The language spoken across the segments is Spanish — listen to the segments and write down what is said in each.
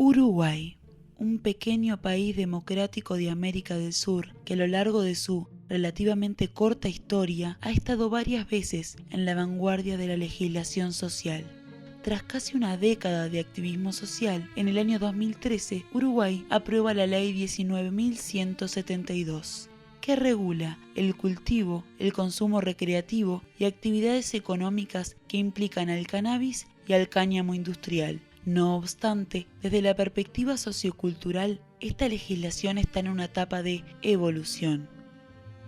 Uruguay, un pequeño país democrático de América del Sur que a lo largo de su relativamente corta historia ha estado varias veces en la vanguardia de la legislación social. Tras casi una década de activismo social, en el año 2013 Uruguay aprueba la Ley 19.172, que regula el cultivo, el consumo recreativo y actividades económicas que implican al cannabis y al cáñamo industrial. No obstante, desde la perspectiva sociocultural, esta legislación está en una etapa de evolución.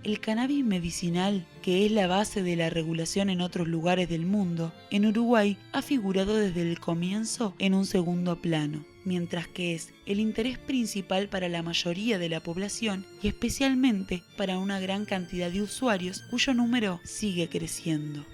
El cannabis medicinal, que es la base de la regulación en otros lugares del mundo, en Uruguay ha figurado desde el comienzo en un segundo plano, mientras que es el interés principal para la mayoría de la población y especialmente para una gran cantidad de usuarios cuyo número sigue creciendo.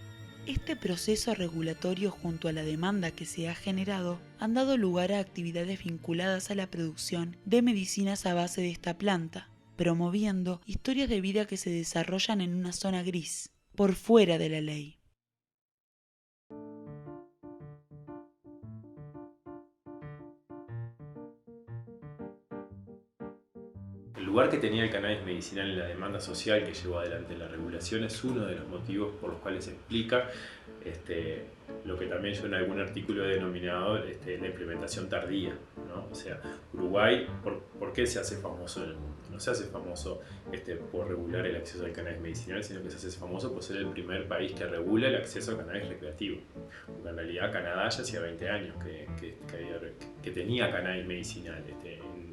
Este proceso regulatorio junto a la demanda que se ha generado han dado lugar a actividades vinculadas a la producción de medicinas a base de esta planta, promoviendo historias de vida que se desarrollan en una zona gris, por fuera de la ley. El lugar que tenía el cannabis medicinal en la demanda social que llevó adelante la regulación es uno de los motivos por los cuales se explica lo que también yo en algún artículo he denominado la implementación tardía, ¿no? O sea, Uruguay, ¿por qué se hace famoso en el mundo? No se hace famoso por regular el acceso al cannabis medicinal, sino que se hace famoso por ser el primer país que regula el acceso al cannabis recreativo. Porque en realidad Canadá ya hacía 20 años que tenía cannabis medicinal.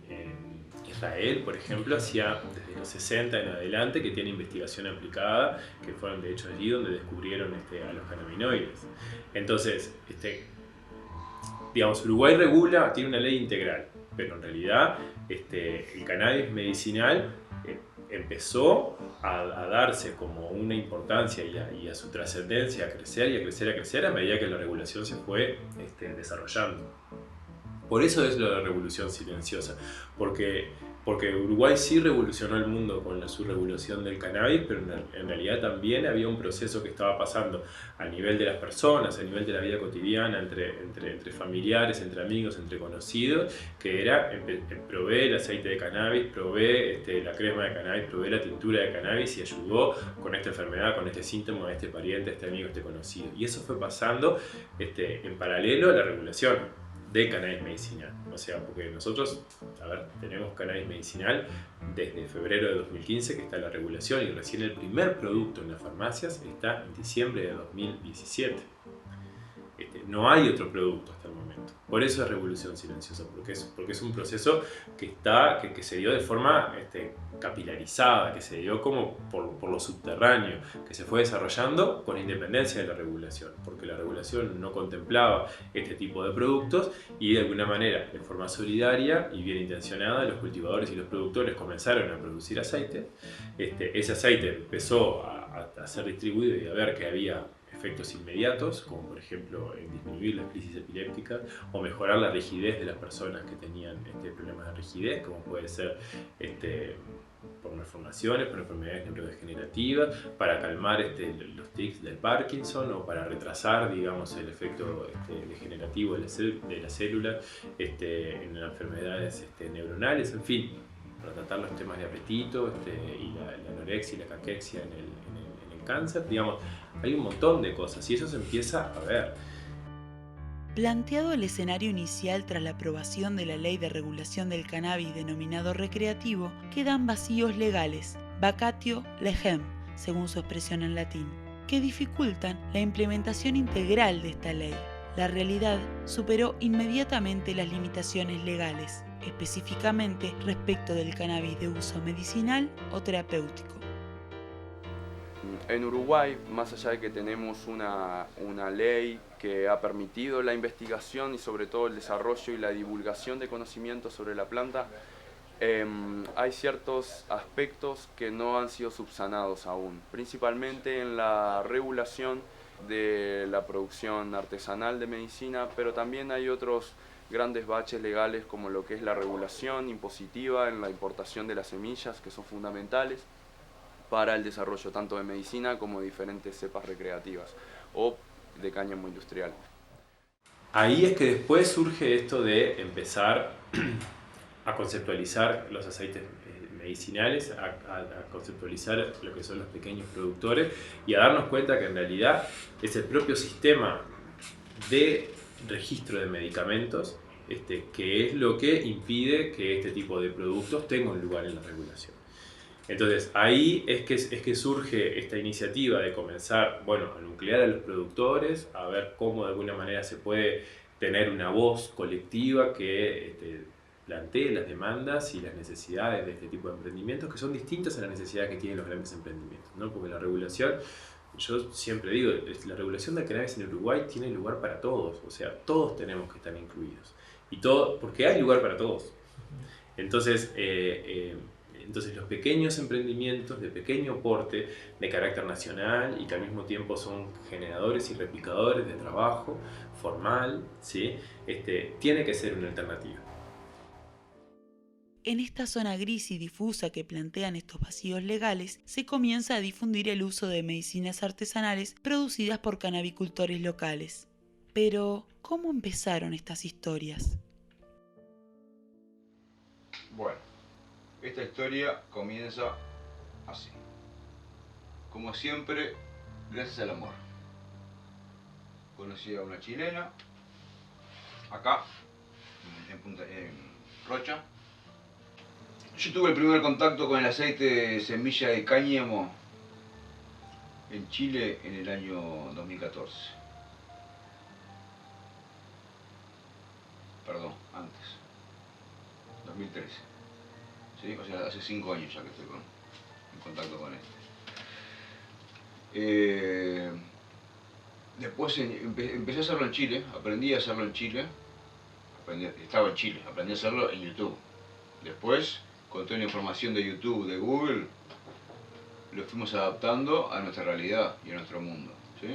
En Israel, por ejemplo, hacía desde los 60 en adelante que tiene investigación aplicada, que fueron de hecho allí donde descubrieron a los cannabinoides. Entonces, digamos, Uruguay regula, tiene una ley integral, pero en realidad el cannabis medicinal empezó a darse como una importancia y a su trascendencia a crecer y a crecer, a crecer a medida que la regulación se fue desarrollando. Por eso es la revolución silenciosa, porque Uruguay sí revolucionó el mundo con su regulación del cannabis, pero en realidad también había un proceso que estaba pasando a nivel de las personas, a nivel de la vida cotidiana, entre familiares, entre amigos, entre conocidos, que era probé el aceite de cannabis, probé la crema de cannabis, probé la tintura de cannabis y ayudó con esta enfermedad, con este síntoma, a este pariente, a este amigo, a este conocido. Y eso fue pasando en paralelo a la regulación de cannabis medicinal. O sea, porque nosotros, tenemos cannabis medicinal desde febrero de 2015 que está la regulación y recién el primer producto en las farmacias está en diciembre de 2017. No hay otro producto hasta el momento. Por eso es revolución silenciosa, porque es un proceso que se dio de forma capilarizada, que se dio como por lo subterráneo, que se fue desarrollando con independencia de la regulación, porque la regulación no contemplaba este tipo de productos y de alguna manera, de forma solidaria y bien intencionada, los cultivadores y los productores comenzaron a producir aceite. Ese aceite empezó a ser distribuido y a ver que había efectos inmediatos, como por ejemplo disminuir las crisis epilépticas o mejorar la rigidez de las personas que tenían problemas de rigidez, como puede ser por malformaciones, por enfermedades neurodegenerativas, para calmar los tics del Parkinson o para retrasar, digamos, el efecto degenerativo de la célula en las enfermedades neuronales, en fin, para tratar los temas de apetito y la anorexia y la caquexia en el cáncer, digamos, hay un montón de cosas y eso se empieza a ver. Planteado el escenario inicial tras la aprobación de la Ley de Regulación del Cannabis denominado recreativo, quedan vacíos legales, vacatio legem, según su expresión en latín, que dificultan la implementación integral de esta ley. La realidad superó inmediatamente las limitaciones legales, específicamente respecto del cannabis de uso medicinal o terapéutico. En Uruguay, más allá de que tenemos una ley que ha permitido la investigación y sobre todo el desarrollo y la divulgación de conocimientos sobre la planta, hay ciertos aspectos que no han sido subsanados aún, principalmente en la regulación de la producción artesanal de medicina, pero también hay otros grandes baches legales como lo que es la regulación impositiva en la importación de las semillas, que son fundamentales para el desarrollo tanto de medicina como de diferentes cepas recreativas o de cáñamo industrial. Ahí es que después surge esto de empezar a conceptualizar los aceites medicinales, a conceptualizar lo que son los pequeños productores y a darnos cuenta que en realidad es el propio sistema de registro de medicamentos que es lo que impide que este tipo de productos tenga un lugar en la regulación. Entonces ahí es que surge esta iniciativa de comenzar, bueno, a nuclear a los productores, a ver cómo de alguna manera se puede tener una voz colectiva que plantee las demandas y las necesidades de este tipo de emprendimientos, que son distintas a las necesidades que tienen los grandes emprendimientos, ¿no? Porque la regulación, yo siempre digo, la regulación del cannabis en Uruguay tiene lugar para todos, o sea, todos tenemos que estar incluidos, y todo, porque hay lugar para todos. Entonces los pequeños emprendimientos de pequeño porte, de carácter nacional y que al mismo tiempo son generadores y replicadores de trabajo formal, ¿sí? Tiene que ser una alternativa. En esta zona gris y difusa que plantean estos vacíos legales, se comienza a difundir el uso de medicinas artesanales producidas por cannabicultores locales. Pero, ¿cómo empezaron estas historias? Bueno, esta historia comienza así. Como siempre, gracias al amor. Conocí a una chilena, acá, en Rocha. Yo tuve el primer contacto con el aceite de semilla de cáñamo en Chile en el año 2014. Perdón, antes. 2013. ¿Sí? O sea, hace 5 años ya que estoy en contacto con esto. Después empecé a hacerlo en Chile, aprendí a hacerlo en Chile. Estaba en Chile, aprendí a hacerlo en YouTube. Después, con toda la información de YouTube, de Google, lo fuimos adaptando a nuestra realidad y a nuestro mundo, ¿sí?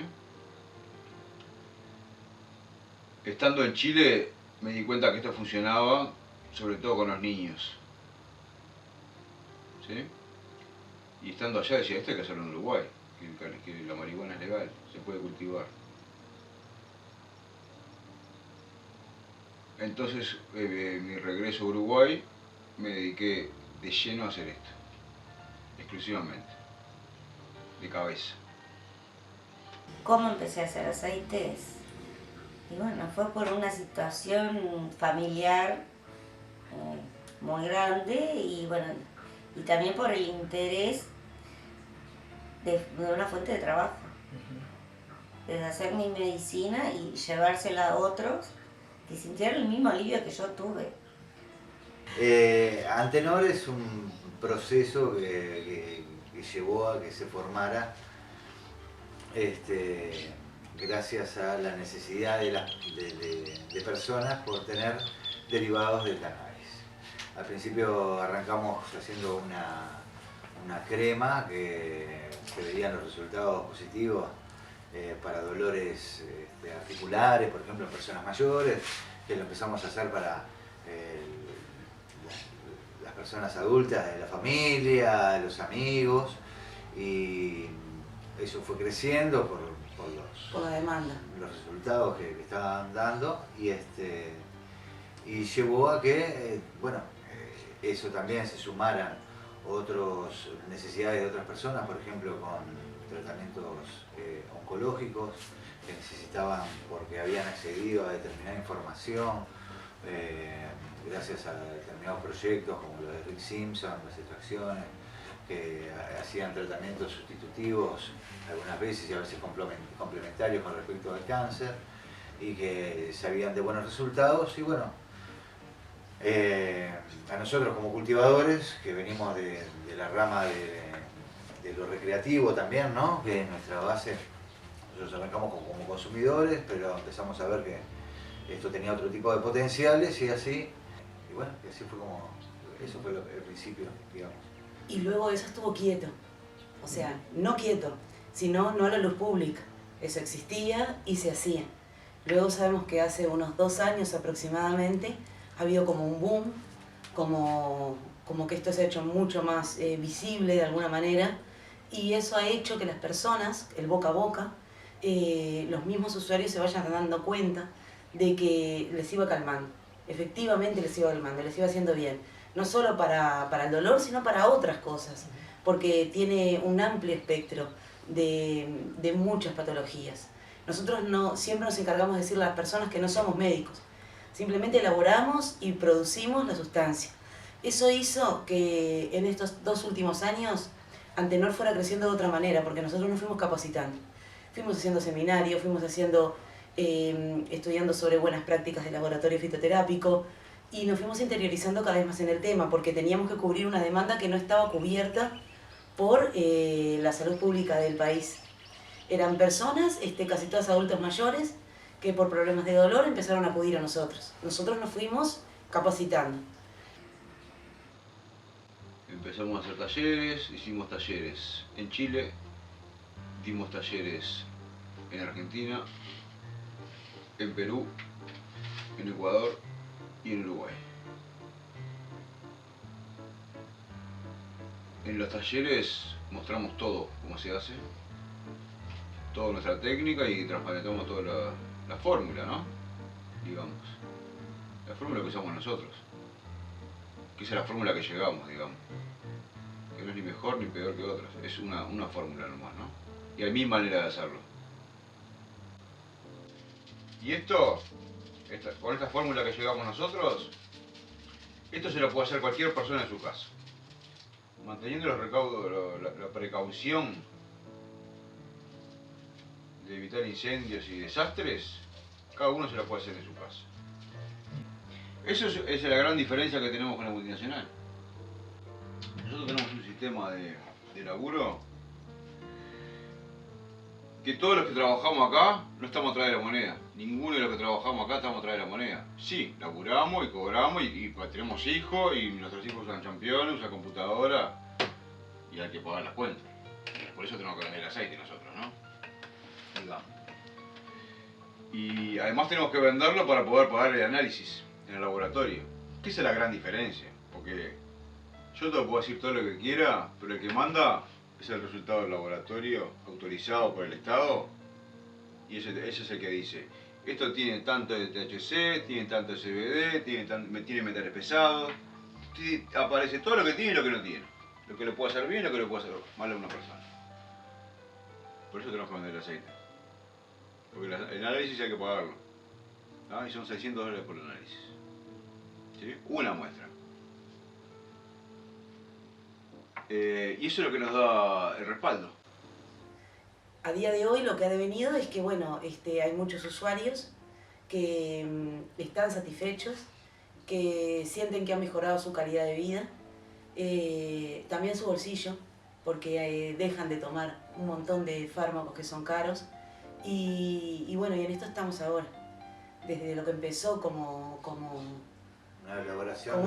Estando en Chile me di cuenta que esto funcionaba sobre todo con los niños, ¿sí? Y estando allá decía, esto hay que hacerlo en Uruguay, que la marihuana es legal, se puede cultivar. Entonces, mi regreso a Uruguay, me dediqué de lleno a hacer esto, exclusivamente, de cabeza. ¿Cómo empecé a hacer aceites? Y bueno, fue por una situación familiar muy grande y bueno, y también por el interés de una fuente de trabajo, de hacer mi medicina y llevársela a otros que sintieran el mismo alivio que yo tuve. Antenor es un proceso que llevó a que se formara gracias a la necesidad de personas por tener derivados del cannabis. Al principio arrancamos haciendo una crema que se veían los resultados positivos para dolores articulares, por ejemplo en personas mayores, que lo empezamos a hacer para las personas adultas de la familia, los amigos, y eso fue creciendo por la demanda, los resultados que estaban dando, y llevó a que eso también se sumaran otras necesidades de otras personas, por ejemplo con tratamientos oncológicos que necesitaban porque habían accedido a determinada información gracias a determinados proyectos como los de Rick Simpson, las extracciones, que hacían tratamientos sustitutivos algunas veces y a veces complementarios con respecto al cáncer y que sabían de buenos resultados. Y bueno, a nosotros como cultivadores, que venimos de la rama de lo recreativo también, ¿no? Que es nuestra base, nosotros arrancamos como consumidores, pero empezamos a ver que esto tenía otro tipo de potenciales y así, y bueno, y así fue como, eso fue el principio, digamos. Y luego eso estuvo quieto, o sea, no quieto, sino no a la luz pública, eso existía y se hacía. Luego sabemos que hace unos 2 años aproximadamente ha habido como un boom, como que esto se ha hecho mucho más visible de alguna manera, y eso ha hecho que las personas, el boca a boca, los mismos usuarios se vayan dando cuenta de que les iba calmando. Efectivamente les iba calmando, les iba haciendo bien. No solo para el dolor, sino para otras cosas, porque tiene un amplio espectro de muchas patologías. Nosotros siempre nos encargamos de decirle a las personas que no somos médicos, simplemente elaboramos y producimos la sustancia. Eso hizo que en estos 2 últimos años Antenor fuera creciendo de otra manera, porque nosotros nos fuimos capacitando. Fuimos haciendo seminarios, fuimos estudiando sobre buenas prácticas de laboratorio fitoterápico y nos fuimos interiorizando cada vez más en el tema, porque teníamos que cubrir una demanda que no estaba cubierta por la salud pública del país. Eran personas, casi todas adultos mayores, que por problemas de dolor empezaron a acudir a nosotros. Nosotros nos fuimos capacitando. Empezamos a hacer talleres, hicimos talleres en Chile, dimos talleres en Argentina, en Perú, en Ecuador y en Uruguay. En los talleres mostramos todo, cómo se hace, toda nuestra técnica y transparentamos toda la fórmula, ¿no? Digamos, la fórmula que usamos nosotros, que esa es la fórmula que llegamos, digamos, que no es ni mejor ni peor que otras, es una fórmula nomás, ¿no? Y hay 1000 maneras de hacerlo. Y con esta fórmula que llegamos nosotros, esto se lo puede hacer cualquier persona en su casa. Manteniendo los recaudos, la precaución de evitar incendios y desastres, cada uno se lo puede hacer en su casa. Eso es la gran diferencia que tenemos con la multinacional. Nosotros tenemos un sistema de laburo que todos los que trabajamos acá no estamos atrás de la moneda. Ninguno de los que trabajamos acá estamos atrás de la moneda. Sí, laburamos y cobramos y tenemos hijos y nuestros hijos usan championes, usan computadora y hay que pagar las cuentas. Por eso tenemos que vender aceite nosotros, ¿no? Digamos. Y además tenemos que venderlo para poder pagar el análisis en el laboratorio. Que esa es la gran diferencia, porque yo te puedo decir todo lo que quiera, pero el que manda es el resultado del laboratorio autorizado por el Estado y ese es el que dice esto tiene tanto de THC, tiene tanto de CBD, tiene metales pesados, aparece todo lo que tiene y lo que no tiene, lo que le puede hacer bien y lo que le puede hacer mal a una persona. Por eso tenemos que vender el aceite, porque el análisis hay que pagarlo, ¿no? Y son $600 por el análisis, ¿sí? Una muestra. Y eso es lo que nos da el respaldo. A día de hoy lo que ha devenido es que bueno, hay muchos usuarios que están satisfechos, que sienten que han mejorado su calidad de vida, también su bolsillo, porque dejan de tomar un montón de fármacos que son caros y bueno, y en esto estamos ahora, desde lo que empezó como una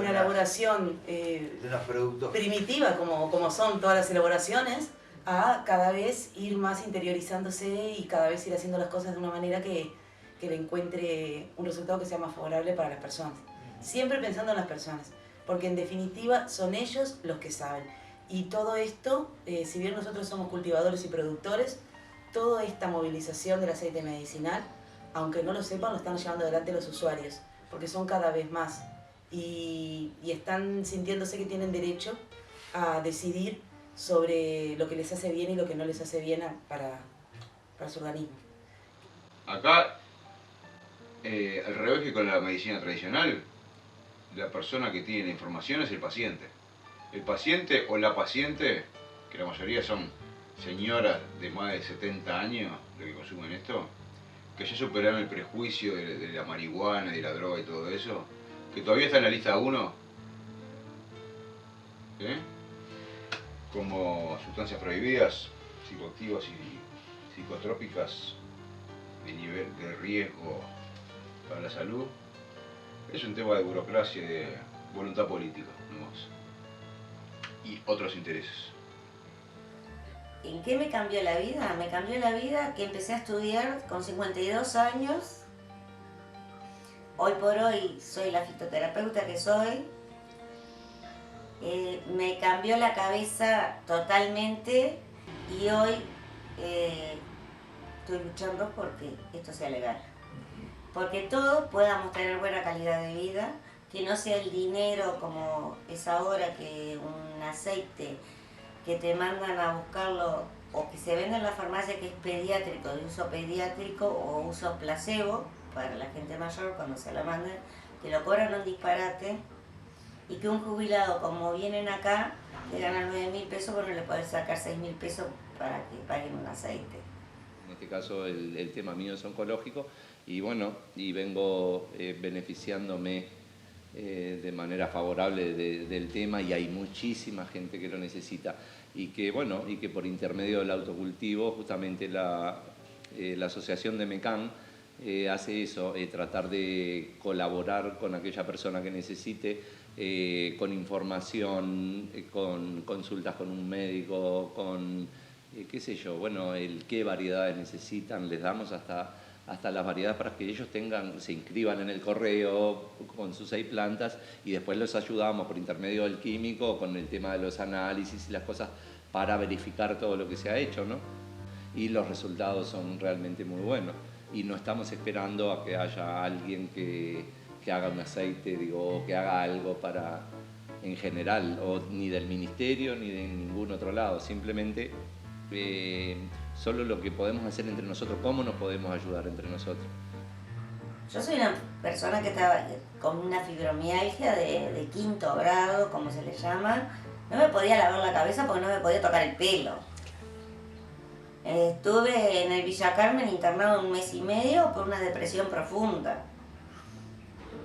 elaboración de unos productos primitiva, como son todas las elaboraciones, a cada vez ir más interiorizándose y cada vez ir haciendo las cosas de una manera que le encuentre un resultado que sea más favorable para las personas. Siempre pensando en las personas, porque en definitiva son ellos los que saben. Y todo esto, si bien nosotros somos cultivadores y productores, toda esta movilización del aceite medicinal, aunque no lo sepan, lo están llevando adelante los usuarios, porque son cada vez más. Y están sintiéndose que tienen derecho a decidir sobre lo que les hace bien y lo que no les hace bien para su organismo. Acá, al revés que con la medicina tradicional, la persona que tiene la información es el paciente. El paciente o la paciente, que la mayoría son señoras de más de 70 años, los que consumen esto, que ya superaron el prejuicio de la marihuana, de la droga y todo eso, que todavía está en la lista 1, como sustancias prohibidas, psicoactivas y psicotrópicas de nivel de riesgo para la salud. Es un tema de burocracia y de voluntad política, nomás. Y otros intereses. ¿En qué me cambió la vida? Me cambió la vida que empecé a estudiar con 52 años. Hoy por hoy soy la fitoterapeuta que soy. Me cambió la cabeza totalmente y hoy estoy luchando porque esto sea legal. porque todos podamos tener buena calidad de vida, que no sea el dinero como es ahora, que un aceite que te mandan a buscarlo o que se vende en la farmacia, que es pediátrico, de uso pediátrico o uso placebo para la gente mayor cuando se la mandan, que lo cobran un disparate, y que un jubilado, como vienen acá, que gana 9.000 pesos, bueno, le pueden sacar 6.000 pesos para que paguen un aceite. En este caso el tema mío es oncológico y bueno, y vengo beneficiándome de manera favorable del tema, y hay muchísima gente que lo necesita y que bueno, y que por intermedio del autocultivo justamente la asociación de Mecán hace eso, tratar de colaborar con aquella persona que necesite, con información, con consultas con un médico, con qué sé yo, bueno, qué variedades necesitan, les damos hasta las variedades para que ellos se inscriban en el correo con sus 6 plantas, y después los ayudamos por intermedio del químico con el tema de los análisis y las cosas para verificar todo lo que se ha hecho, ¿no? Y los resultados son realmente muy buenos. Y no estamos esperando a que haya alguien que haga un aceite, o que haga algo para, en general, ni del ministerio ni de ningún otro lado. Simplemente solo lo que podemos hacer entre nosotros, cómo nos podemos ayudar entre nosotros. Yo soy una persona que estaba con una fibromialgia de 5º grado, como se le llama. No me podía lavar la cabeza porque no me podía tocar el pelo. Estuve en el Villa Carmen internado 1 mes y medio por una depresión profunda,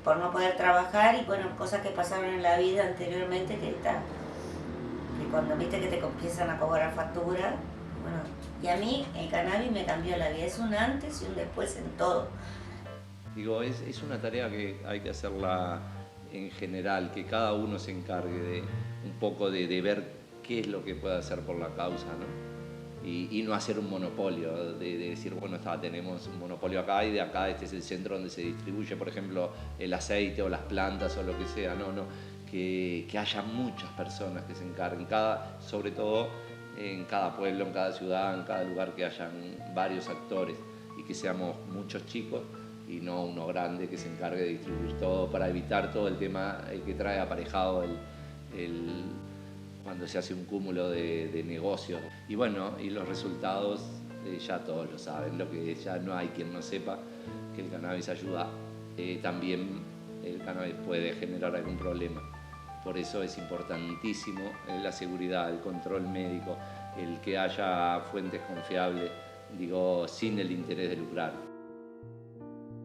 por no poder trabajar y bueno, cosas que pasaron en la vida anteriormente que cuando viste que te empiezan a cobrar factura, bueno, y a mí el cannabis me cambió la vida, es un antes y un después en todo. Es una tarea que hay que hacerla en general, que cada uno se encargue de un poco de ver qué es lo que puede hacer por la causa, ¿no? Y no hacer un monopolio, de decir, bueno, tenemos un monopolio acá y de acá este es el centro donde se distribuye, por ejemplo, el aceite o las plantas o lo que sea. No, que haya muchas personas que se encarguen, sobre todo en cada pueblo, en cada ciudad, en cada lugar, que hayan varios actores y que seamos muchos chicos y no uno grande que se encargue de distribuir todo, para evitar todo el tema que trae aparejado cuando se hace un cúmulo de negocios. Y bueno, y los resultados ya todos lo saben, lo que ya no hay quien no sepa, que el cannabis ayuda. También el cannabis puede generar algún problema. Por eso es importantísimo la seguridad, el control médico, el que haya fuentes confiables, sin el interés de lucrar.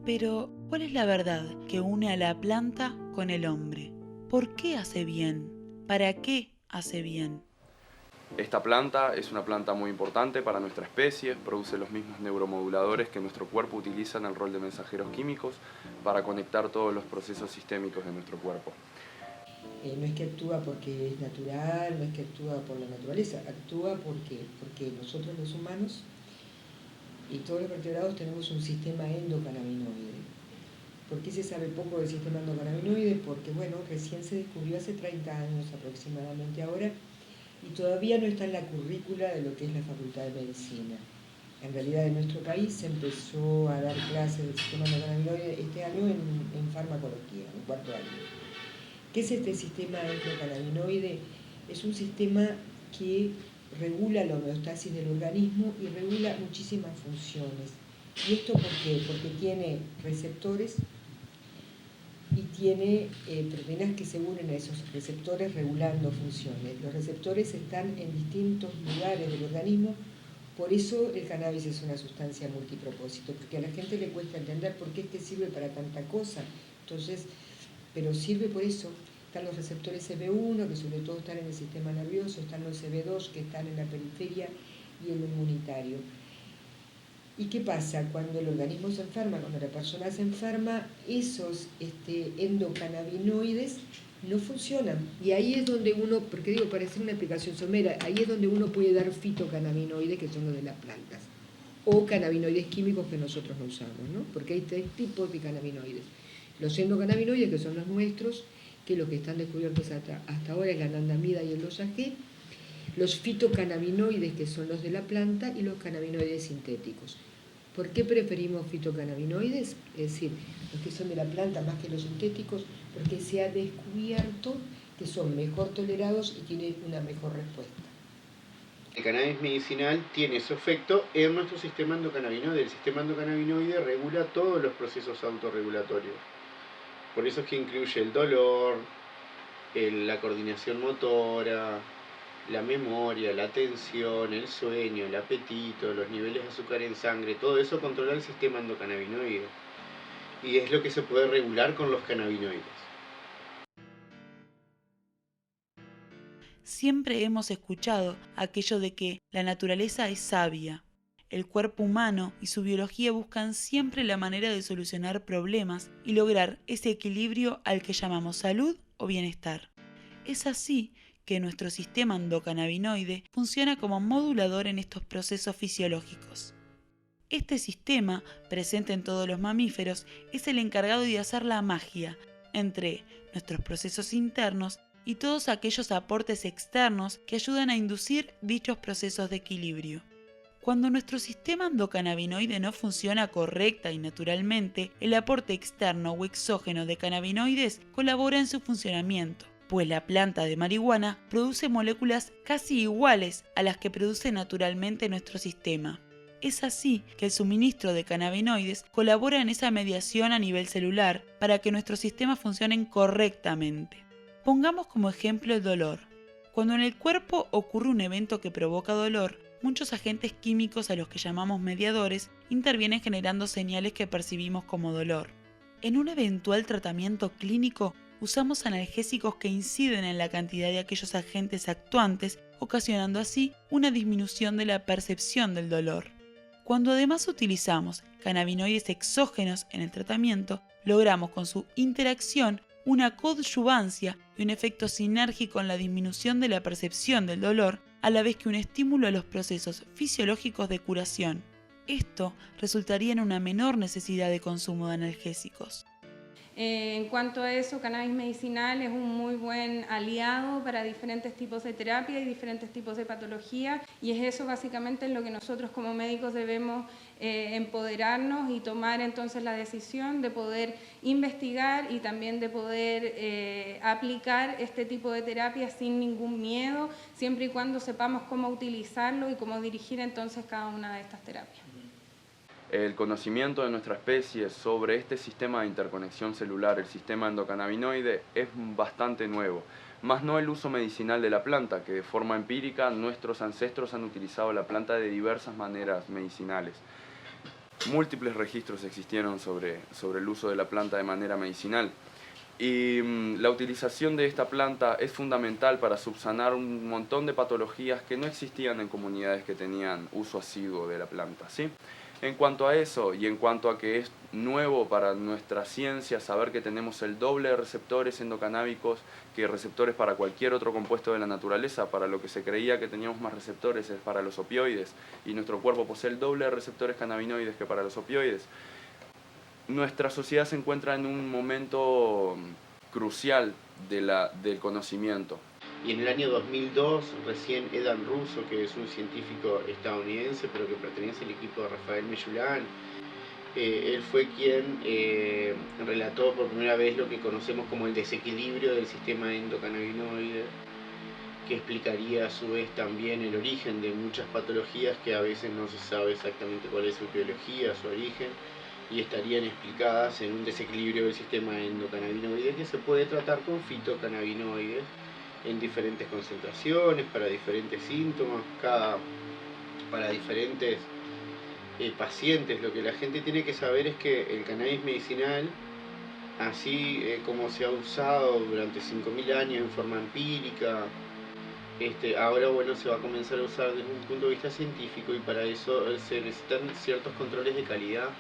Pero, ¿cuál es la verdad que une a la planta con el hombre? ¿Por qué hace bien? ¿Para qué hace bien? Esta planta es una planta muy importante para nuestra especie, produce los mismos neuromoduladores que nuestro cuerpo utiliza en el rol de mensajeros químicos para conectar todos los procesos sistémicos de nuestro cuerpo. No es que actúa porque es natural, no es que actúa por la naturaleza, actúa porque nosotros los humanos y todos los vertebrados tenemos un sistema endocannabinoide. ¿Por qué se sabe poco del sistema endocannabinoide? Porque bueno, recién se descubrió hace 30 años aproximadamente ahora y todavía no está en la currícula de lo que es la Facultad de Medicina. En realidad en nuestro país se empezó a dar clases del sistema endocannabinoide este año en farmacología, en 4º año. ¿Qué es este sistema endocannabinoide? Es un sistema que regula la homeostasis del organismo y regula muchísimas funciones. ¿Y esto por qué? Porque tiene receptores y tiene proteínas que se unen a esos receptores regulando funciones. Los receptores están en distintos lugares del organismo, por eso el cannabis es una sustancia multipropósito, porque a la gente le cuesta entender por qué es que sirve para tanta cosa. Entonces, pero sirve por eso. Están los receptores CB1, que sobre todo están en el sistema nervioso, están los CB2, que están en la periferia, y el inmunitario. ¿Y qué pasa? Cuando el organismo se enferma, cuando la persona se enferma, esos endocannabinoides no funcionan. Y ahí es donde uno, porque para hacer una explicación somera, ahí es donde uno puede dar fitocannabinoides, que son los de las plantas, o cannabinoides químicos que nosotros no usamos, ¿no? Porque hay 3 tipos de cannabinoides. Los endocannabinoides, que son los nuestros, que los que están descubiertos hasta ahora es la anandamida y el 2-AG, los fitocannabinoides, que son los de la planta, y los cannabinoides sintéticos. ¿Por qué preferimos fitocannabinoides? Es decir, los que son de la planta más que los sintéticos, porque se ha descubierto que son mejor tolerados y tienen una mejor respuesta. El cannabis medicinal tiene su efecto en nuestro sistema endocannabinoide. El sistema endocannabinoide regula todos los procesos autorregulatorios. Por eso es que incluye el dolor, la coordinación motora, la memoria, la atención, el sueño, el apetito, los niveles de azúcar en sangre. Todo eso controla el sistema endocannabinoide. Y es lo que se puede regular con los cannabinoides. Siempre hemos escuchado aquello de que la naturaleza es sabia. El cuerpo humano y su biología buscan siempre la manera de solucionar problemas y lograr ese equilibrio al que llamamos salud o bienestar. Es así que nuestro sistema endocannabinoide funciona como modulador en estos procesos fisiológicos. Este sistema, presente en todos los mamíferos, es el encargado de hacer la magia entre nuestros procesos internos y todos aquellos aportes externos que ayudan a inducir dichos procesos de equilibrio. Cuando nuestro sistema endocannabinoide no funciona correcta y naturalmente, el aporte externo o exógeno de cannabinoides colabora en su funcionamiento, pues la planta de marihuana produce moléculas casi iguales a las que produce naturalmente nuestro sistema. Es así que el suministro de cannabinoides colabora en esa mediación a nivel celular para que nuestros sistemas funcionen correctamente. Pongamos como ejemplo el dolor. Cuando en el cuerpo ocurre un evento que provoca dolor, muchos agentes químicos a los que llamamos mediadores intervienen generando señales que percibimos como dolor. En un eventual tratamiento clínico, usamos analgésicos que inciden en la cantidad de aquellos agentes actuantes, ocasionando así una disminución de la percepción del dolor. Cuando además utilizamos cannabinoides exógenos en el tratamiento, logramos con su interacción una coadyuvancia y un efecto sinérgico en la disminución de la percepción del dolor, a la vez que un estímulo a los procesos fisiológicos de curación. Esto resultaría en una menor necesidad de consumo de analgésicos. En cuanto a eso, cannabis medicinal es un muy buen aliado para diferentes tipos de terapia y diferentes tipos de patología, y es eso básicamente en lo que nosotros como médicos debemos empoderarnos y tomar entonces la decisión de poder investigar y también de poder aplicar este tipo de terapia sin ningún miedo, siempre y cuando sepamos cómo utilizarlo y cómo dirigir entonces cada una de estas terapias. El conocimiento de nuestra especie sobre este sistema de interconexión celular, el sistema endocannabinoide, es bastante nuevo, más no el uso medicinal de la planta, que de forma empírica nuestros ancestros han utilizado la planta de diversas maneras medicinales. Múltiples registros existieron sobre el uso de la planta de manera medicinal. Y la utilización de esta planta es fundamental para subsanar un montón de patologías que no existían en comunidades que tenían uso asiduo de la planta, ¿sí? En cuanto a eso y en cuanto a que es nuevo para nuestra ciencia saber que tenemos el doble de receptores endocanábicos que receptores para cualquier otro compuesto de la naturaleza, para lo que se creía que teníamos más receptores es para los opioides, y nuestro cuerpo posee el doble de receptores cannabinoides que para los opioides. Nuestra sociedad se encuentra en un momento crucial del conocimiento. Y en el año 2002, recién Edan Russo, que es un científico estadounidense, pero que pertenece al equipo de Rafael Meyulán, él fue quien relató por primera vez lo que conocemos como el desequilibrio del sistema endocannabinoide, que explicaría a su vez también el origen de muchas patologías que a veces no se sabe exactamente cuál es su biología, su origen, y estarían explicadas en un desequilibrio del sistema endocannabinoide que se puede tratar con fitocannabinoides en diferentes concentraciones, para diferentes síntomas, para diferentes pacientes. Lo que la gente tiene que saber es que el cannabis medicinal, así como se ha usado durante 5.000 años en forma empírica, ahora bueno, se va a comenzar a usar desde un punto de vista científico, y para eso se necesitan ciertos controles de calidad.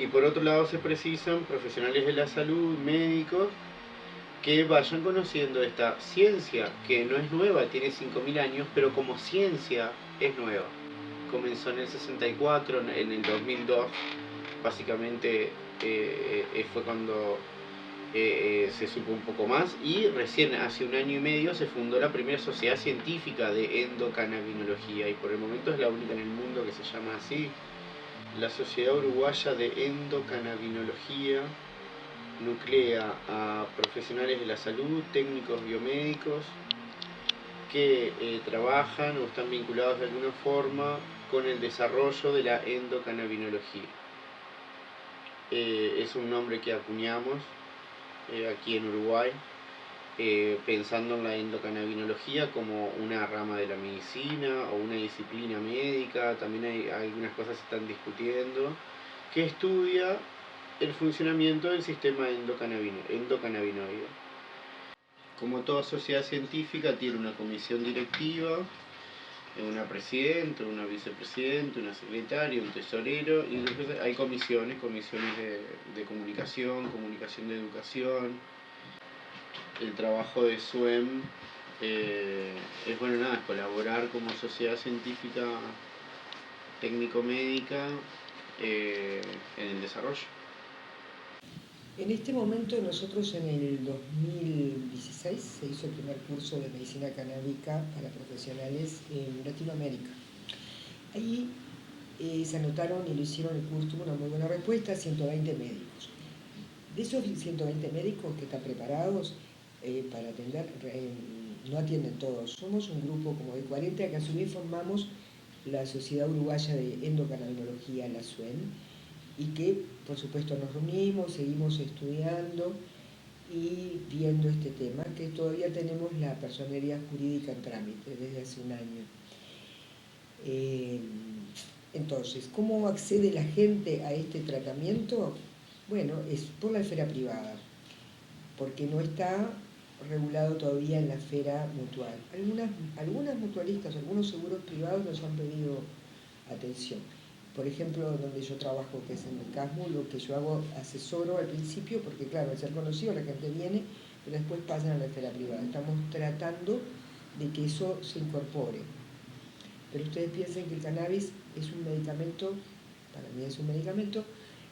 Y por otro lado se precisan profesionales de la salud, médicos, que vayan conociendo esta ciencia, que no es nueva, tiene 5.000 años, pero como ciencia es nueva. Comenzó en el 64, en el 2002, básicamente fue cuando se supo un poco más, y recién hace 1 año y medio se fundó la primera sociedad científica de endocannabinología, y por el momento es la única en el mundo que se llama así. La Sociedad Uruguaya de Endocannabinología nuclea a profesionales de la salud, técnicos biomédicos, que trabajan o están vinculados de alguna forma con el desarrollo de la endocannabinología. Es un nombre que acuñamos aquí en Uruguay, pensando en la endocannabinología como una rama de la medicina o una disciplina médica. También hay algunas cosas que se están discutiendo, que estudia el funcionamiento del sistema endocannabinoide. Como toda sociedad científica tiene una comisión directiva, una presidenta, una vicepresidenta, una secretaria, un tesorero, y después hay comisiones de comunicación, comunicación de educación. El trabajo de SUEM es colaborar como sociedad científica técnico-médica en el desarrollo. En este momento nosotros en el 2016 se hizo el primer curso de medicina canábica para profesionales en Latinoamérica. Ahí se anotaron y lo hicieron el curso, tuvo una muy buena respuesta, 120 médicos. De esos 120 médicos que están preparados para atender, no atienden todos. Somos un grupo como de 40 que a su vez formamos la Sociedad Uruguaya de Endocannabinología, la SUEN, y que por supuesto nos reunimos, seguimos estudiando y viendo este tema, que todavía tenemos la personería jurídica en trámite desde hace un año. Entonces, ¿cómo accede la gente a este tratamiento? Bueno, es por la esfera privada, porque no está regulado todavía en la esfera mutual. Algunas mutualistas, algunos seguros privados nos han pedido atención. Por ejemplo, donde yo trabajo, que es en el CASMU, lo que yo hago, asesoro al principio, porque claro, al ser conocido la gente viene, pero después pasan a la esfera privada. Estamos tratando de que eso se incorpore. Pero ustedes piensen que el cannabis es un medicamento, para mí es un medicamento,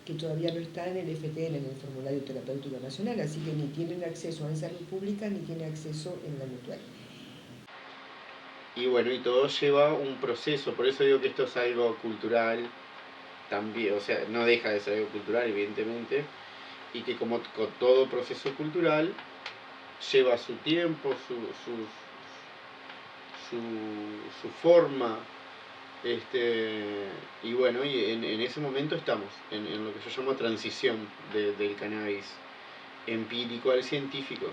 que todavía no está en el FTN, en el Formulario Terapéutico Nacional, así que ni tienen acceso en salud pública, ni tienen acceso en la mutual. Y bueno, y todo lleva un proceso, por eso digo que esto es algo cultural también, o sea, no deja de ser algo cultural, evidentemente, y que como con todo proceso cultural, lleva su tiempo, su forma, y bueno, y en ese momento estamos, en lo que yo llamo transición del cannabis empírico al científico.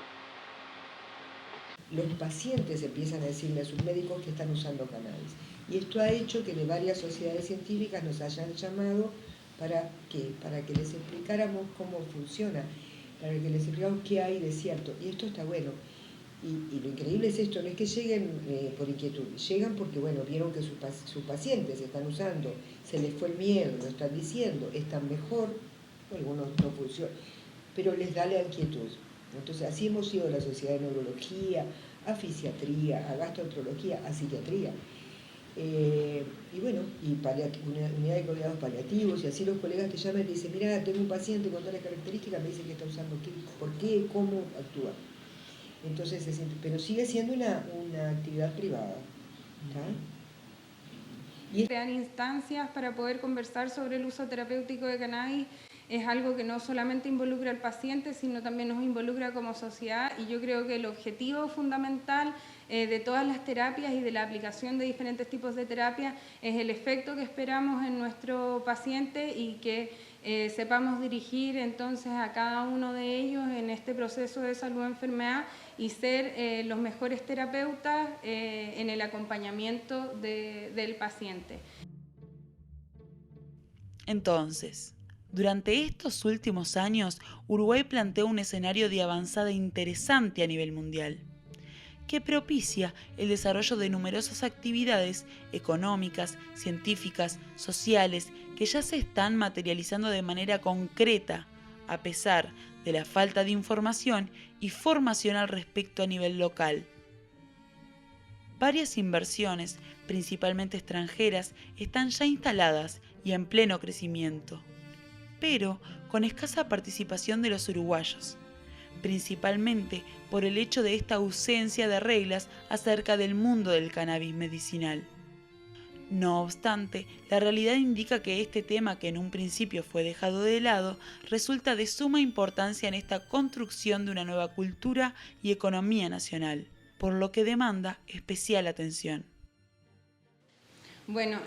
Los pacientes empiezan a decirle a sus médicos que están usando cannabis. Y esto ha hecho que de varias sociedades científicas nos hayan llamado para que les explicáramos cómo funciona, para que les explicáramos qué hay de cierto. Y esto está bueno. Y lo increíble es esto, no es que lleguen por inquietud, llegan porque bueno, vieron que sus pacientes están usando, se les fue el miedo, lo están diciendo, están mejor, algunos no funcionan, pero les da la inquietud. Entonces así hemos ido a la Sociedad de Neurología, a Fisiatría, a Gastroenterología, a Psiquiatría. Y bueno, y una unidad de cuidados paliativos, y así los colegas te llaman y te dicen, mira, tengo un paciente con todas las características, me dicen que está usando qué, por qué, cómo actúa. Entonces, pero sigue siendo una actividad privada. Y crear instancias para poder conversar sobre el uso terapéutico de cannabis es algo que no solamente involucra al paciente, sino también nos involucra como sociedad, y yo creo que el objetivo fundamental de todas las terapias y de la aplicación de diferentes tipos de terapia es el efecto que esperamos en nuestro paciente y que sepamos dirigir entonces a cada uno de ellos en este proceso de salud-enfermedad y ser los mejores terapeutas en el acompañamiento del paciente. Entonces, durante estos últimos años, Uruguay planteó un escenario de avanzada interesante a nivel mundial, que propicia el desarrollo de numerosas actividades económicas, científicas, sociales, que ya se están materializando de manera concreta, a pesar de la falta de información y formación al respecto a nivel local. Varias inversiones, principalmente extranjeras, están ya instaladas y en pleno crecimiento, pero con escasa participación de los uruguayos, principalmente por el hecho de esta ausencia de reglas acerca del mundo del cannabis medicinal. No obstante, la realidad indica que este tema, que en un principio fue dejado de lado, resulta de suma importancia en esta construcción de una nueva cultura y economía nacional, por lo que demanda especial atención. Bueno,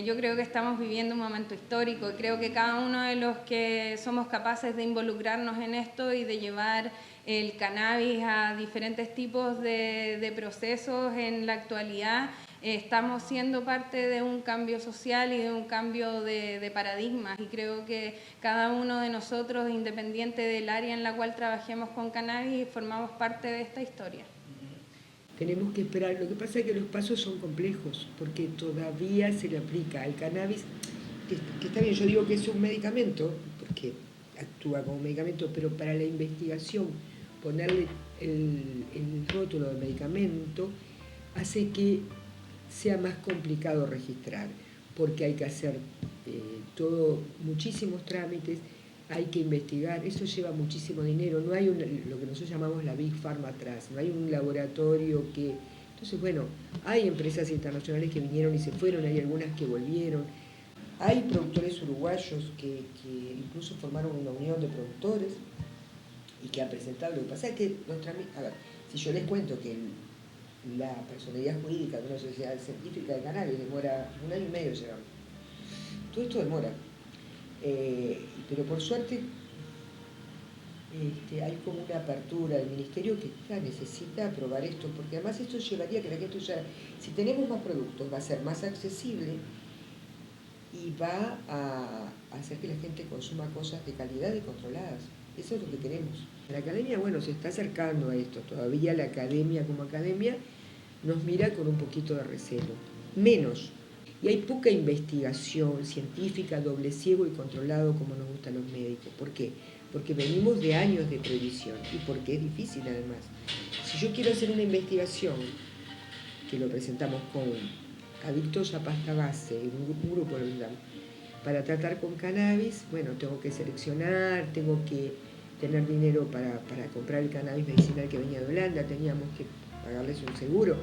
yo creo que estamos viviendo un momento histórico y creo que cada uno de los que somos capaces de involucrarnos en esto y de llevar el cannabis a diferentes tipos de procesos en la actualidad, estamos siendo parte de un cambio social y de un cambio de paradigmas, y creo que cada uno de nosotros, independiente del área en la cual trabajemos con cannabis, formamos parte de esta historia. Tenemos que esperar. Lo que pasa es que los pasos son complejos, porque todavía se le aplica al cannabis, que está bien, yo digo que es un medicamento, porque actúa como medicamento, pero para la investigación, ponerle el rótulo de medicamento hace que sea más complicado registrar, porque hay que hacer muchísimos trámites, hay que investigar, eso lleva muchísimo dinero, no hay lo que nosotros llamamos la Big Pharma atrás, no hay un laboratorio que... Entonces, bueno, hay empresas internacionales que vinieron y se fueron, hay algunas que volvieron, hay productores uruguayos que incluso formaron una unión de productores y que han presentado. Lo que pasa es que a ver, si yo les cuento que la personalidad jurídica de una sociedad científica de cannabis demora 1 año y medio llegar, todo esto demora. Pero por suerte hay como una apertura del ministerio que necesita aprobar esto, porque además esto llevaría a que la gente si tenemos más productos, va a ser más accesible y va a hacer que la gente consuma cosas de calidad y controladas. Eso es lo que queremos. La academia, bueno, se está acercando a esto. Todavía la academia como academia nos mira con un poquito de recelo. Menos. Y hay poca investigación científica, doble ciego y controlado como nos gustan los médicos. ¿Por qué? Porque venimos de años de prohibición y porque es difícil además. Si yo quiero hacer una investigación, que lo presentamos con adictos a pasta base, un grupo lo llamo, para tratar con cannabis, bueno, tengo que seleccionar, tengo que tener dinero para comprar el cannabis medicinal que venía de Holanda, teníamos que pagarles un seguro.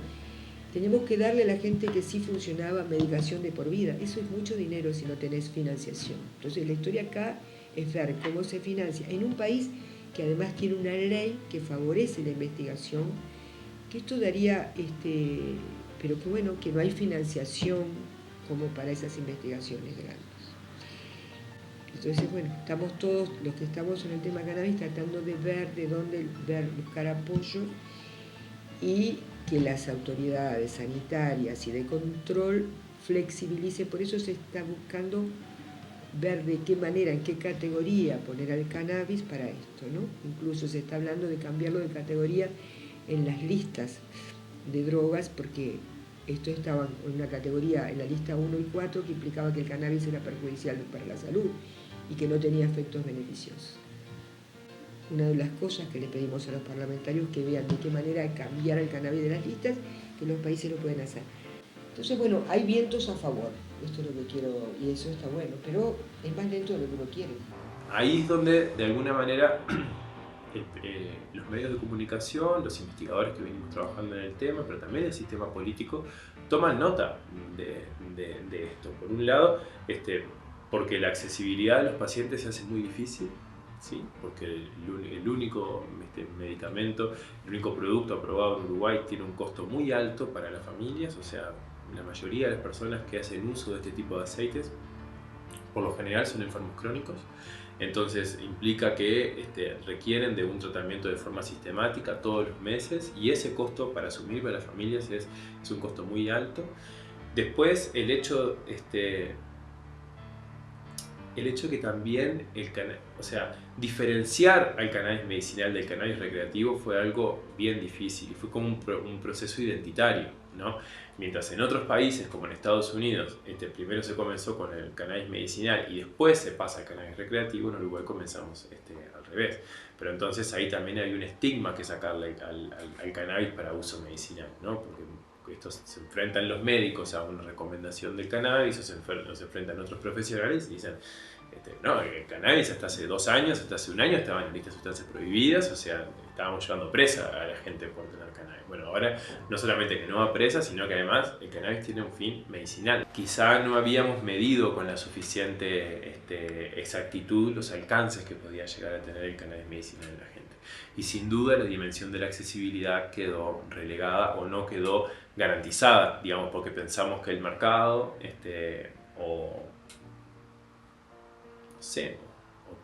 Tenemos que darle a la gente que sí funcionaba medicación de por vida. Eso es mucho dinero si no tenés financiación. Entonces la historia acá es ver cómo se financia en un país que además tiene una ley que favorece la investigación, que esto daría, pero que bueno, que no hay financiación como para esas investigaciones grandes. Entonces, bueno, estamos todos los que estamos en el tema cannabis tratando de ver de dónde buscar apoyo y que las autoridades sanitarias y de control flexibilicen. Por eso se está buscando ver de qué manera, en qué categoría poner al cannabis para esto, ¿no? Incluso se está hablando de cambiarlo de categoría en las listas de drogas, porque esto estaba en una categoría en la lista 1 y 4 que implicaba que el cannabis era perjudicial para la salud y que no tenía efectos beneficiosos. Una de las cosas que le pedimos a los parlamentarios que vean de qué manera cambiar el cannabis de las listas, que los países lo pueden hacer. Entonces, bueno, hay vientos a favor, esto es lo que quiero, y eso está bueno, pero es más lento de lo que uno quiere. Ahí es donde, de alguna manera, los medios de comunicación, los investigadores que venimos trabajando en el tema, pero también el sistema político, toman nota de esto. Por un lado, porque la accesibilidad de los pacientes se hace muy difícil, ¿sí? Porque el único medicamento, el único producto aprobado en Uruguay tiene un costo muy alto para las familias, o sea, la mayoría de las personas que hacen uso de este tipo de aceites, por lo general son enfermos crónicos, entonces implica que requieren de un tratamiento de forma sistemática todos los meses, y ese costo para asumir para las familias es un costo muy alto. Después el hecho que también diferenciar al cannabis medicinal del cannabis recreativo fue algo bien difícil y fue como un proceso identitario, ¿no? Mientras en otros países, como en Estados Unidos, primero se comenzó con el cannabis medicinal y después se pasa al cannabis recreativo, en Uruguay comenzamos al revés. Pero entonces ahí también hay un estigma que sacarle al cannabis para uso medicinal, ¿no? Porque estos se enfrentan los médicos a una recomendación del cannabis, o se enfrentan otros profesionales y dicen No, el cannabis hasta hace 2 años, hasta hace 1 año estaban en listas de sustancias prohibidas, o sea, estábamos llevando presa a la gente por tener cannabis. Bueno, ahora no solamente que no va presa, sino que además el cannabis tiene un fin medicinal. Quizá no habíamos medido con la suficiente exactitud los alcances que podía llegar a tener el cannabis medicinal en la gente. Y sin duda la dimensión de la accesibilidad quedó relegada o no quedó garantizada, digamos, porque pensamos que el mercado o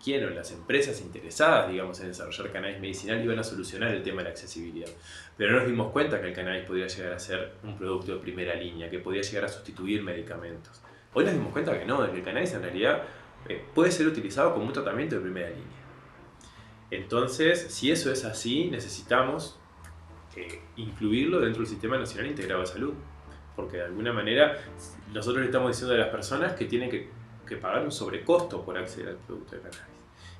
quién o las empresas interesadas, digamos, en desarrollar cannabis medicinal iban a solucionar el tema de la accesibilidad. Pero no nos dimos cuenta que el cannabis podría llegar a ser un producto de primera línea, que podía llegar a sustituir medicamentos. Hoy nos dimos cuenta que no, de que el cannabis en realidad puede ser utilizado como un tratamiento de primera línea. Entonces, si eso es así, necesitamos incluirlo dentro del Sistema Nacional Integrado de Salud. Porque de alguna manera nosotros le estamos diciendo a las personas que tienen que pagar un sobrecosto por acceder al producto de cannabis.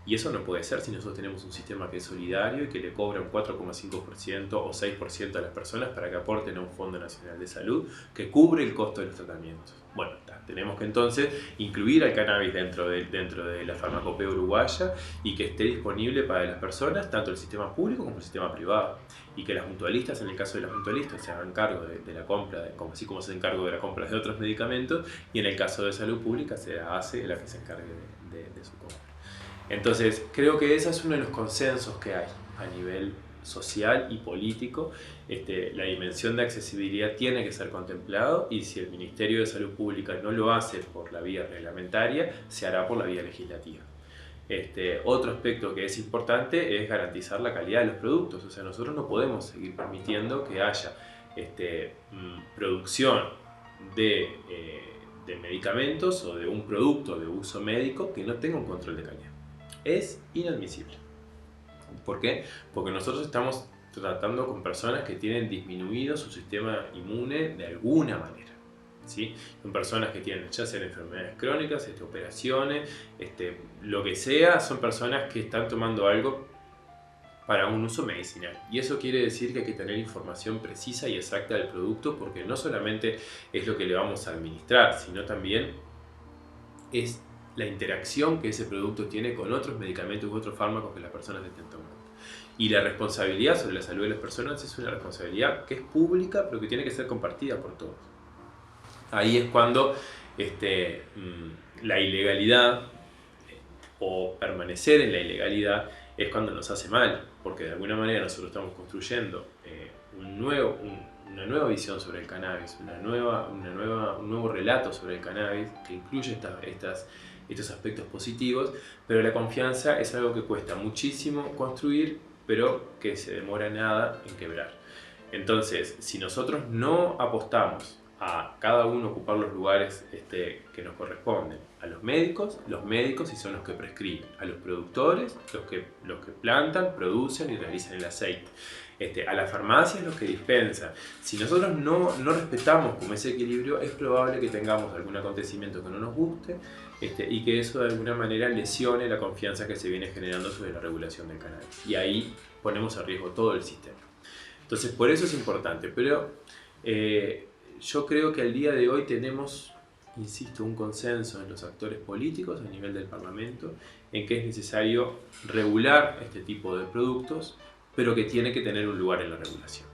Y eso no puede ser si nosotros tenemos un sistema que es solidario y que le cobra un 4,5% o 6% a las personas para que aporten a un Fondo Nacional de Salud que cubre el costo de los tratamientos. Bueno, tenemos que entonces incluir al cannabis dentro de la farmacopea uruguaya y que esté disponible para las personas, tanto el sistema público como el sistema privado. Y que las mutualistas, en el caso de las mutualistas, se hagan cargo de la compra, así como se hacen cargo de la compra de otros medicamentos, y en el caso de salud pública se hace la que se encargue de su compra. Entonces, creo que ese es uno de los consensos que hay a nivel social y político. La dimensión de accesibilidad tiene que ser contemplado, y si el Ministerio de Salud Pública no lo hace por la vía reglamentaria, se hará por la vía legislativa. Otro aspecto que es importante es garantizar la calidad de los productos. O sea, nosotros no podemos seguir permitiendo que haya producción de medicamentos o de un producto de uso médico que no tenga un control de calidad. Es inadmisible. ¿Por qué? Porque nosotros estamos tratando con personas que tienen disminuido su sistema inmune de alguna manera. ¿Sí? Son personas que tienen ya sea enfermedades crónicas, operaciones, lo que sea, son personas que están tomando algo para un uso medicinal. Y eso quiere decir que hay que tener información precisa y exacta del producto, porque no solamente es lo que le vamos a administrar, sino también es la interacción que ese producto tiene con otros medicamentos u otros fármacos que las personas estén tomando. Y la responsabilidad sobre la salud de las personas es una responsabilidad que es pública, pero que tiene que ser compartida por todos. Ahí es cuando la ilegalidad o permanecer en la ilegalidad es cuando nos hace mal, porque de alguna manera nosotros estamos construyendo una nueva visión sobre el cannabis, un nuevo relato sobre el cannabis que incluye estos aspectos positivos, pero la confianza es algo que cuesta muchísimo construir, pero que se demora nada en quebrar. Entonces, si nosotros no apostamos a cada uno ocupar los lugares que nos corresponden, a los médicos y son los que prescriben, a los productores, los que plantan, producen y realizan el aceite, a las farmacias, los que dispensan. Si nosotros no respetamos como ese equilibrio, es probable que tengamos algún acontecimiento que no nos guste y que eso de alguna manera lesione la confianza que se viene generando sobre la regulación del cannabis. Y ahí ponemos a riesgo todo el sistema. Entonces, por eso es importante. Pero yo creo que al día de hoy tenemos, insisto, un consenso en los actores políticos a nivel del Parlamento en que es necesario regular este tipo de productos, pero que tiene que tener un lugar en la regulación.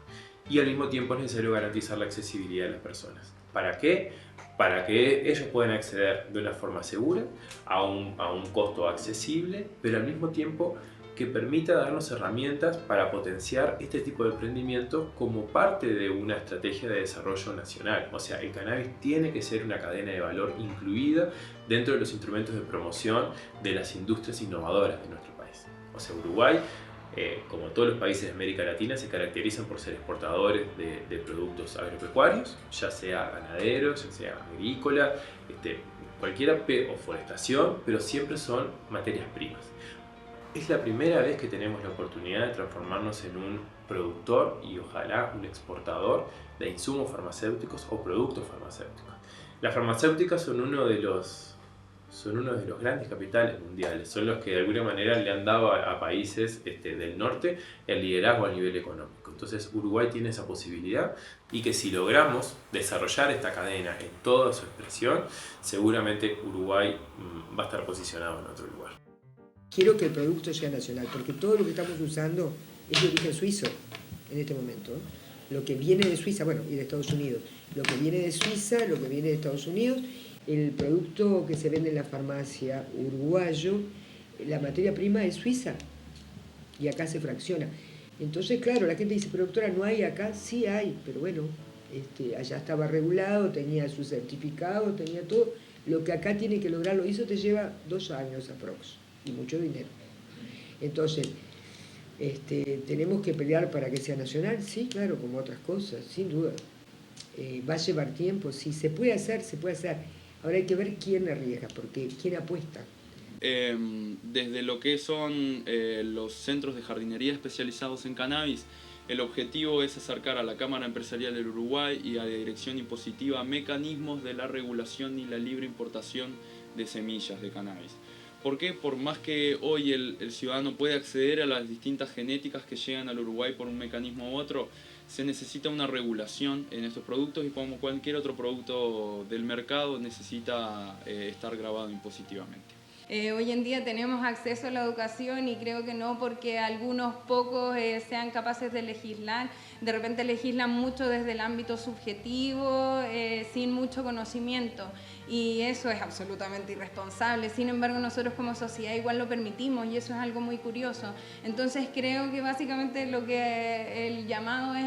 Y al mismo tiempo es necesario garantizar la accesibilidad de las personas. ¿Para qué? Para que ellos puedan acceder de una forma segura, a un costo accesible, pero al mismo tiempo que permita darnos herramientas para potenciar este tipo de emprendimientos como parte de una estrategia de desarrollo nacional. O sea, el cannabis tiene que ser una cadena de valor incluida dentro de los instrumentos de promoción de las industrias innovadoras de nuestro país. O sea, Uruguay, como todos los países de América Latina, se caracterizan por ser exportadores de productos agropecuarios, ya sea ganaderos, ya sea agrícola, cualquiera, o forestación, pero siempre son materias primas. Es la primera vez que tenemos la oportunidad de transformarnos en un productor y ojalá un exportador de insumos farmacéuticos o productos farmacéuticos. Las farmacéuticas son uno de los grandes capitales mundiales, son los que de alguna manera le han dado a países del norte el liderazgo a nivel económico. Entonces Uruguay tiene esa posibilidad y que si logramos desarrollar esta cadena en toda su expresión, seguramente Uruguay va a estar posicionado en otro lugar. Quiero que el producto sea nacional, porque todo lo que estamos usando es de origen suizo en este momento. Lo que viene de Suiza, bueno, y de Estados Unidos, lo que viene de Suiza, lo que viene de Estados Unidos, el producto que se vende en la farmacia uruguayo, la materia prima es suiza y acá se fracciona. Entonces, claro, la gente dice, pero doctora, ¿no hay acá? Sí hay, pero bueno, allá estaba regulado, tenía su certificado, tenía todo. Lo que acá tiene que lograrlo, eso te lleva 2 años aprox, y mucho dinero. Entonces, tenemos que pelear para que sea nacional, sí, claro, como otras cosas, sin duda. Va a llevar tiempo, sí, se puede hacer, se puede hacer. Ahora hay que ver quién arriesga, porque quién apuesta. Desde lo que son los centros de jardinería especializados en cannabis, el objetivo es acercar a la Cámara Empresarial del Uruguay y a la Dirección Impositiva mecanismos de la regulación y la libre importación de semillas de cannabis. ¿Por qué? Por más que hoy el ciudadano puede acceder a las distintas genéticas que llegan al Uruguay por un mecanismo u otro, se necesita una regulación en estos productos y como cualquier otro producto del mercado necesita estar grabado impositivamente. Hoy en día tenemos acceso a la educación y creo que no porque algunos pocos sean capaces de legislar. De repente legislan mucho desde el ámbito subjetivo, sin mucho conocimiento. Y eso es absolutamente irresponsable. Sin embargo, nosotros como sociedad igual lo permitimos y eso es algo muy curioso. Entonces creo que básicamente lo que el llamado es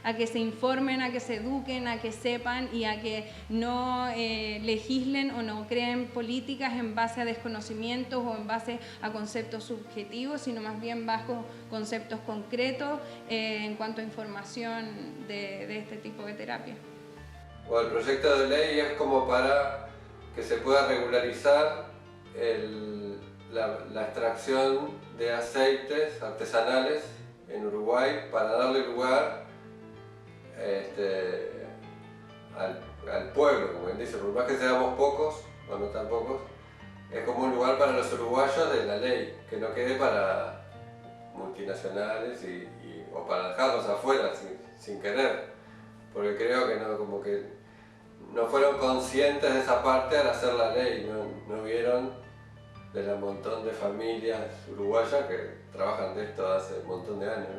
a que se informen, a que se eduquen, a que sepan y a que no legislen o no creen políticas en base a desconocimientos o en base a conceptos subjetivos, sino más bien bajo conceptos concretos en cuanto a información de este tipo de terapia. Bueno, el proyecto de ley es como para que se pueda regularizar la extracción de aceites artesanales en Uruguay para darle lugar al pueblo, como quien dice, por más que seamos pocos o no tan pocos, es como un lugar para los uruguayos de la ley, que no quede para multinacionales o para dejarlos afuera sin querer. Porque creo que como que no fueron conscientes de esa parte al hacer la ley, no vieron de la montón de familias uruguayas que trabajan de esto hace un montón de años,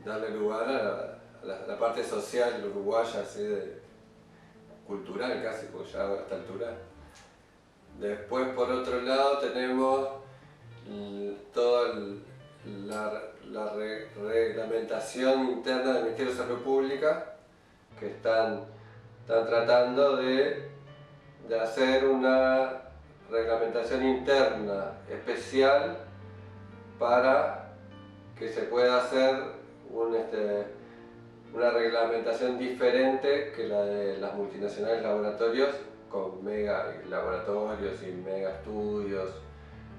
¿no? Darle lugar a la parte social uruguaya, así cultural casi, porque ya a esta altura. Después, por otro lado, tenemos toda la reglamentación interna del Ministerio de Salud Pública, que están tratando de hacer una reglamentación interna especial para que se pueda hacer una reglamentación diferente que la de las multinacionales laboratorios, con mega laboratorios y mega estudios,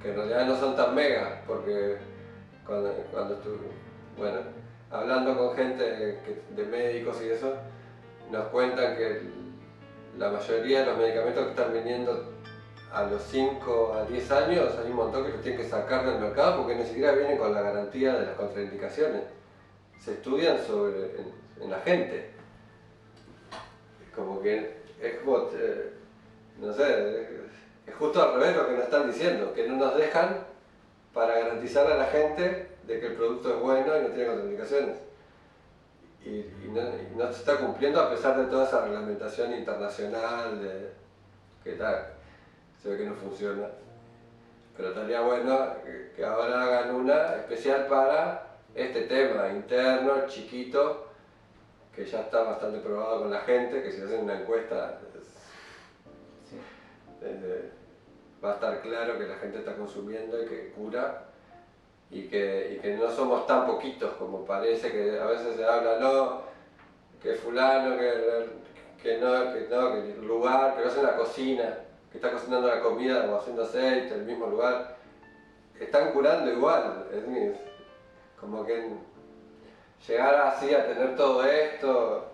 que en realidad no son tan mega, porque cuando estuve, hablando con gente de médicos y eso, nos cuentan que la mayoría de los medicamentos que están vendiendo a los 5 a 10 años, hay un montón que los tienen que sacar del mercado porque ni siquiera vienen con la garantía de las contraindicaciones. Se estudian en la gente. Como que es como, no sé, es justo al revés lo que nos están diciendo, que no nos dejan para garantizar a la gente de que el producto es bueno y no tiene contraindicaciones. Y no se está cumpliendo a pesar de toda esa reglamentación internacional que se ve que no funciona. Pero estaría bueno que ahora hagan una especial para este tema interno, chiquito, que ya está bastante probado con la gente, que si hacen una encuesta va a estar claro que la gente está consumiendo y que cura. Y que no somos tan poquitos como parece, que a veces se habla, no, que fulano, que el lugar, que lo hace en la cocina, que está cocinando la comida o haciendo aceite en el mismo lugar, están curando igual. Es como que llegar así a tener todo esto,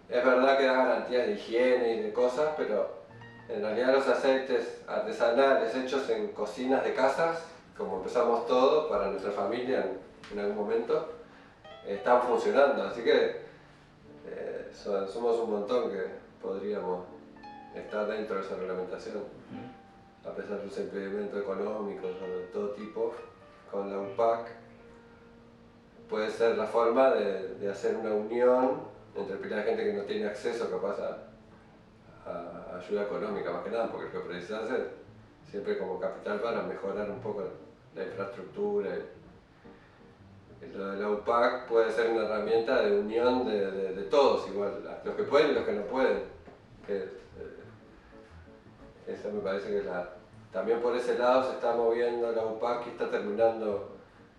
es verdad que da garantías de higiene y de cosas, pero en realidad los aceites artesanales hechos en cocinas de casas, como empezamos todo para nuestra familia en algún momento, están funcionando, así que somos un montón que podríamos está dentro de esa reglamentación. A pesar de los impedimentos económicos o de todo tipo, con la UPAC puede ser la forma de hacer una unión entre pila de gente que no tiene acceso capaz a ayuda económica, más que nada, porque lo que precisa hacer siempre como capital para mejorar un poco la infraestructura. Lo de la UPAC puede ser una herramienta de unión de todos, igual, los que pueden y los que no pueden. Esa me parece que también por ese lado se está moviendo la UPAC y está terminando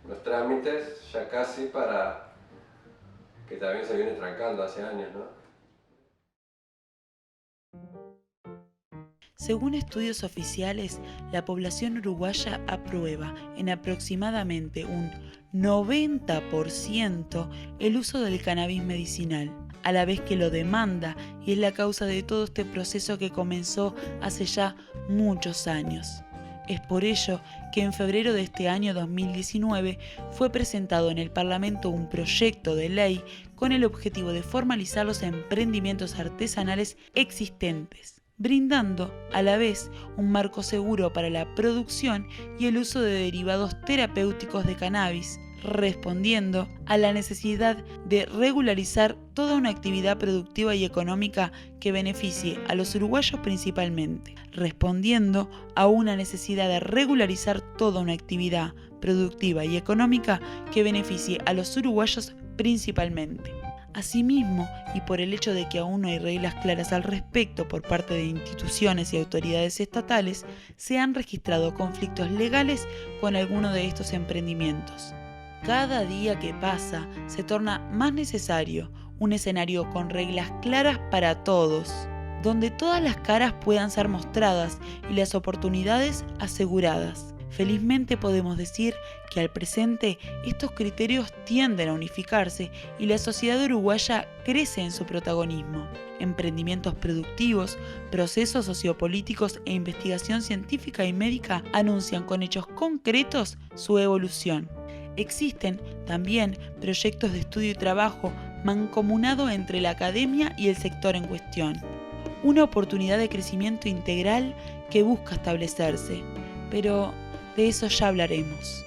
los trámites ya casi para que también se viene trancando hace años, ¿no? Según estudios oficiales, la población uruguaya aprueba en aproximadamente un 90% el uso del cannabis medicinal, a la vez que lo demanda y es la causa de todo este proceso que comenzó hace ya muchos años. Es por ello que en febrero de este año 2019 fue presentado en el Parlamento un proyecto de ley con el objetivo de formalizar los emprendimientos artesanales existentes, brindando a la vez un marco seguro para la producción y el uso de derivados terapéuticos de cannabis, respondiendo a la necesidad de regularizar toda una actividad productiva y económica que beneficie a los uruguayos principalmente, respondiendo a una necesidad de regularizar toda una actividad productiva y económica que beneficie a los uruguayos principalmente. Asimismo, y por el hecho de que aún no hay reglas claras al respecto por parte de instituciones y autoridades estatales, se han registrado conflictos legales con alguno de estos emprendimientos. Cada día que pasa se torna más necesario un escenario con reglas claras para todos, donde todas las caras puedan ser mostradas y las oportunidades aseguradas. Felizmente podemos decir que al presente estos criterios tienden a unificarse y la sociedad uruguaya crece en su protagonismo. Emprendimientos productivos, procesos sociopolíticos e investigación científica y médica anuncian con hechos concretos su evolución. Existen también proyectos de estudio y trabajo mancomunado entre la academia y el sector en cuestión. Una oportunidad de crecimiento integral que busca establecerse, pero de eso ya hablaremos.